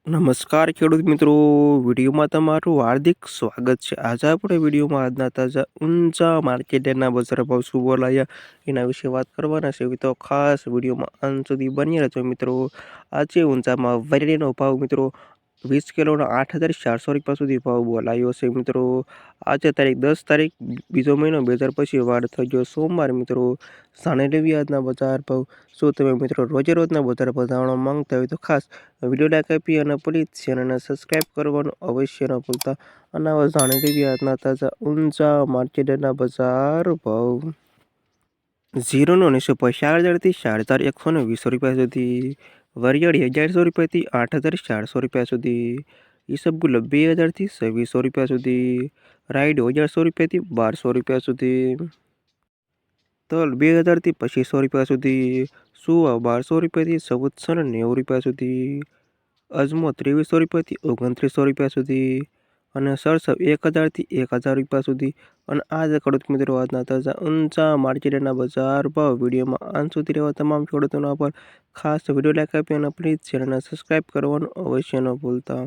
નમસ્કાર ખેડૂત મિત્રો, વિડીયોમાં તમારું હાર્દિક સ્વાગત છે। આજે આપણે વિડીયોમાં આજના તાજા ઊંચા માર્કેટના બજાર ભાવ શું બોલાયા એના વિશે વાત કરવાના છે। તો ખાસ વિડીયોમાં અંત સુધી બની રહેજો મિત્રો। આજે ઊંચામાં વેરીનો ભાવ મિત્રો 20 કિલોના 8,400 સુધી ભાવ બોલાયો છે મિત્રો। આજે તારીખ 10 તારીખ બીજો મહિનો 2025 વાર થઈ ગયો સોમવાર મિત્રો। જાણી લેવી આજના બજાર ભાવ। શું તમે મિત્રો રોજે રોજના બજાર ભાવ જાણવા માંગતા હોય તો ખાસ વિડીયો લાઈક આપી અને પ્લીઝ ચેનલને સબસ્ક્રાઈબ કરવાનું અવશ્ય ન ભૂલતા। અને હવે જાણી લેવી આજના તાજા ઊંચા માર્કેટના બજાર ભાવ। ઝીરોનો 950 થી 4,120 રૂપિયા સુધી, વરિયાળી 1,100 રૂપિયાથી 8,400 રૂપિયા સુધી, ઈસબગુલ 2,000 થી 2,600 રૂપિયા સુધી, રાયડો 1,100 રૂપિયાથી 1,200 રૂપિયા સુધી, તલ 2,000 થી 2,500 રૂપિયા સુધી, સુવા 1,200 રૂપિયાથી 1,490 રૂપિયા સુધી, અજમો 2,300 રૂપિયાથી 2,900 રૂપિયા સુધી, અને સરસવ 1,000 થી 1,000 રૂપિયા સુધી। અને આજે ખેડૂત મિત્રો આજના તાજા ઊંચા માર્કેટના બજાર ભાવ। વિડીયોમાં અંત સુધી રહેવા તમામ ખેડૂતોનો આભાર। ખાસ વિડીયો લાઈક આપી અને પ્લીઝ ચેનલને સબસ્ક્રાઈબ કરવાનું અવશ્ય ન ભૂલતા।